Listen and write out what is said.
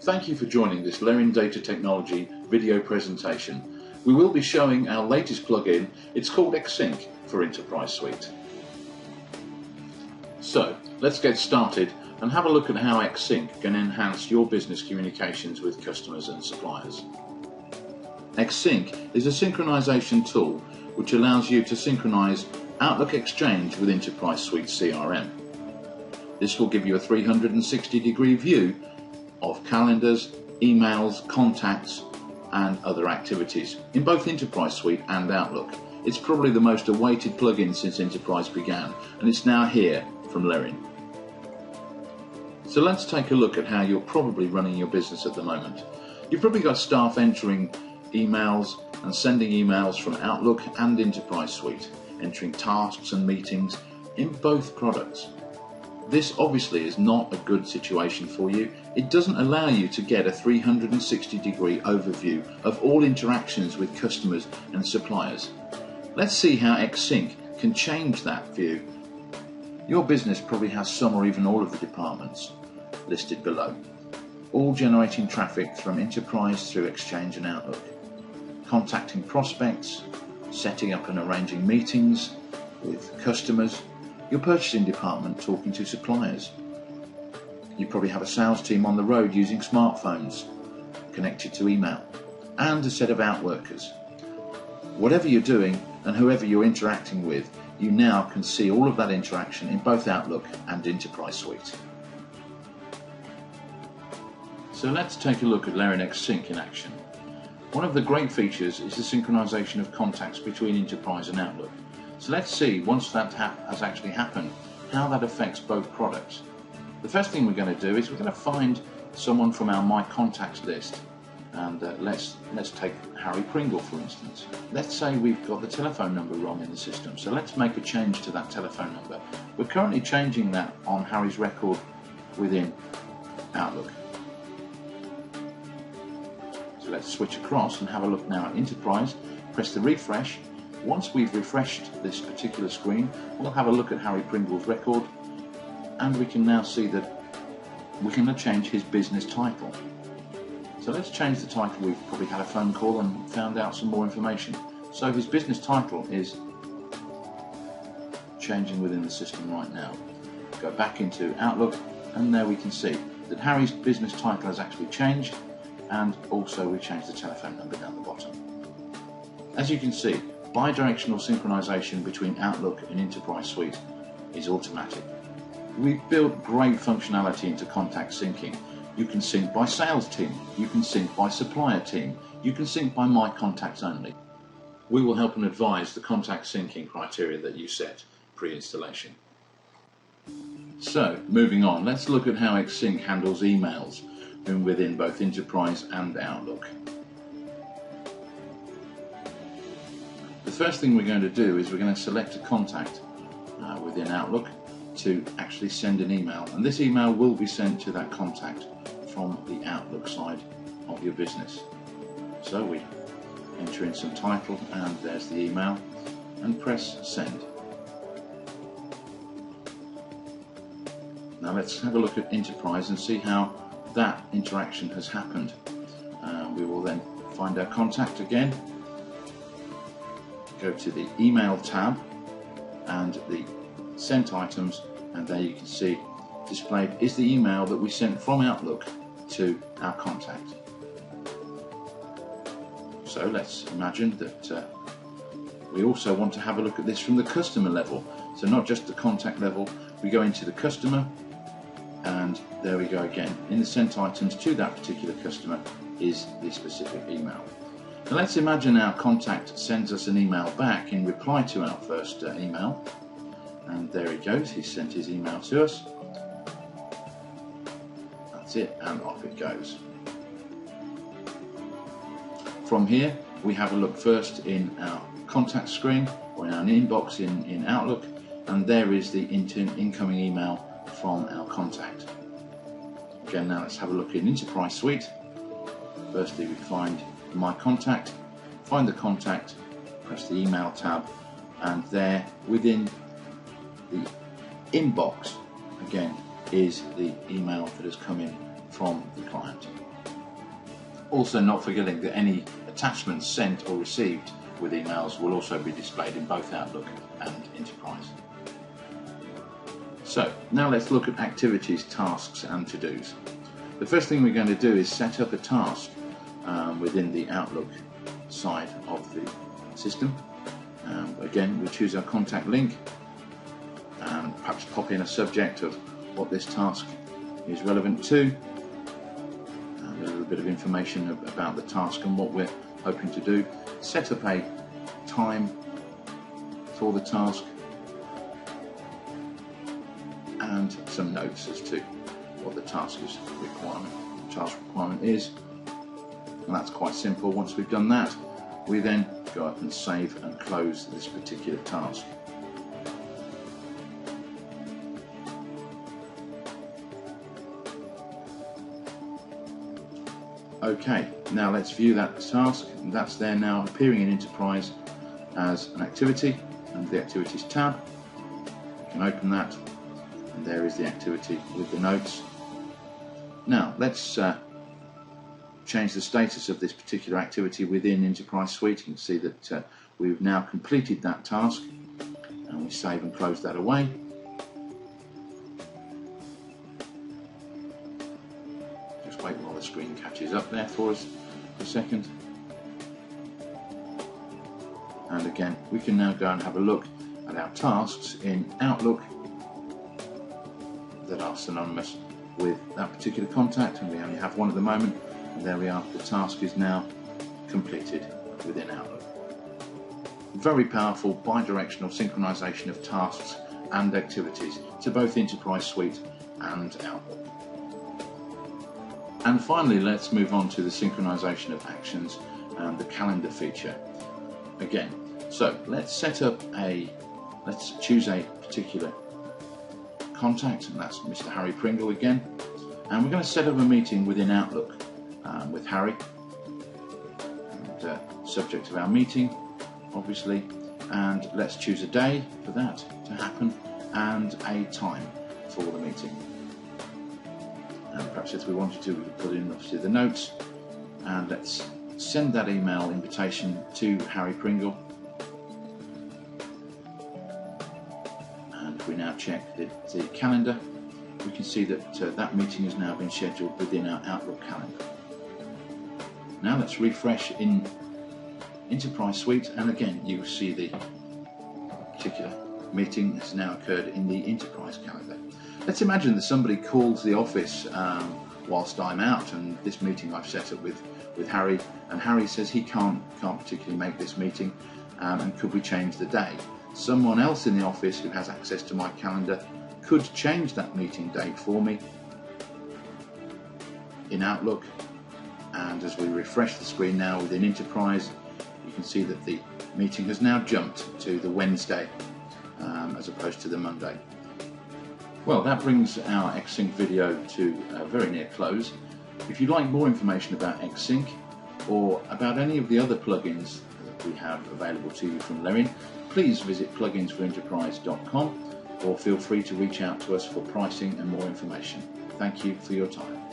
Thank you for joining this Lerryn Data Technology video presentation. We will be showing our latest plugin. It's called EXSync for Interprise Suite. So let's get started and have a look at how EXSync can enhance your business communications with customers and suppliers. EXSync is a synchronization tool which allows you to synchronize Outlook Exchange with Interprise Suite CRM. This will give you a 360-degree view of calendars, emails, contacts and other activities in both Interprise Suite and Outlook. It's probably the most awaited plugin since Interprise began, and it's now here from Lerryn. So let's take a look at how you're probably running your business at the moment. You've probably got staff entering emails and sending emails from Outlook and Interprise Suite, entering tasks and meetings in both products. This obviously is not a good situation for you. It doesn't allow you to get a 360-degree overview of all interactions with customers and suppliers. Let's see how EXSync can change that view. Your business probably has some or even all of the departments listed below, all generating traffic from Interprise through Exchange and Outlook, contacting prospects, setting up and arranging meetings with customers, your purchasing department talking to suppliers. You probably have a sales team on the road using smartphones connected to email and a set of outworkers. Whatever you're doing and whoever you're interacting with, you now can see all of that interaction in both Outlook and Interprise Suite. So let's take a look at Lerryn EXSync in action. One of the great features is the synchronization of contacts between Interprise and Outlook. So let's see, once that has actually happened, how that affects both products. The first thing we're going to do is we're going to find someone from our My Contacts list, and let's take Harry Pringle for instance. Let's say we've got the telephone number wrong in the system, so let's make a change to that telephone number. We're currently changing that on Harry's record within Outlook. So let's switch across and have a look now at Interprise, press the refresh. Once we've refreshed this particular screen, we'll have a look at Harry Pringle's record, and we can now see that we can change his business title. So let's change the title. We've probably had a phone call and found out some more information. So his business title is changing within the system right now. Go back into Outlook, and there we can see that Harry's business title has actually changed, and also we changed the telephone number down the bottom. As you can see, bi-directional synchronization between Outlook and Interprise Suite is automatic. We've built great functionality into contact syncing. You can sync by sales team, you can sync by supplier team, you can sync by My Contacts only. We will help and advise the contact syncing criteria that you set pre-installation. So, moving on, let's look at how EXSync handles emails within both Interprise and Outlook. The first thing we're going to do is we're going to select a contact within Outlook to actually send an email, and this email will be sent to that contact from the Outlook side of your business. So we enter in some title, and there's the email, and press send. Now let's have a look at Interprise and see how that interaction has happened. We will then find our contact again, go to the email tab and the sent items, and there you can see displayed is the email that we sent from Outlook to our contact. So let's imagine that we also want to have a look at this from the customer level. So not just the contact level, we go into the customer, and there we go again. In the sent items to that particular customer is the specific email. Now let's imagine our contact sends us an email back in reply to our first email, and there he goes, he sent his email to us. That's it, and off it goes. From here we have a look first in our contact screen or in our inbox in Outlook, and there is the incoming email from our contact. Again, now let's have a look in Interprise Suite. Firstly we find My Contact, find the contact, press the email tab, and there within the inbox again is the email that has come in from the client. Also, not forgetting that any attachments sent or received with emails will also be displayed in both Outlook and Interprise. So now let's look at activities, tasks and to-dos. The first thing we're going to do is set up a task within the Outlook side of the system. Again, we choose our contact link and perhaps pop in a subject of what this task is relevant to, and a little bit of information about the task and what we're hoping to do. Set up a time for the task and some notes as to what the task requirement is, and that's quite simple. Once we've done that, we then go up and save and close this particular task. Okay, now let's view that task, and that's there now appearing in Interprise as an activity under the Activities tab. You can open that, and there is the activity with the notes. Now let's change the status of this particular activity within Interprise Suite. You can see that we've now completed that task, and we save and close that away. Just wait while the screen catches up there for us for a second. And again, we can now go and have a look at our tasks in Outlook that are synonymous with that particular contact, and we only have one at the moment. And there we are, the task is now completed within Outlook. Very powerful bi-directional synchronization of tasks and activities to both Interprise Suite and Outlook. And finally, let's move on to the synchronization of actions and the calendar feature. Again, so let's choose a particular contact, and that's Mr. Harry Pringle again, and we're going to set up a meeting within Outlook with Harry, and subject of our meeting obviously, and let's choose a day for that to happen and a time for the meeting. And perhaps if we wanted to, we could put in obviously the notes, and let's send that email invitation to Harry Pringle. And if we now check the calendar, we can see that that meeting has now been scheduled within our Outlook calendar. Now let's refresh in Interprise Suite, and again you will see the particular meeting has now occurred in the Interprise calendar. Let's imagine that somebody calls the office whilst I'm out, and this meeting I've set up with Harry, and Harry says he can't particularly make this meeting, and could we change the day? Someone else in the office who has access to my calendar could change that meeting date for me in Outlook. And as we refresh the screen now within Interprise, you can see that the meeting has now jumped to the Wednesday as opposed to the Monday. Well, that brings our EXSync video to a very near close. If you'd like more information about EXSync or about any of the other plugins that we have available to you from Lerryn, please visit pluginsforenterprise.com, or feel free to reach out to us for pricing and more information. Thank you for your time.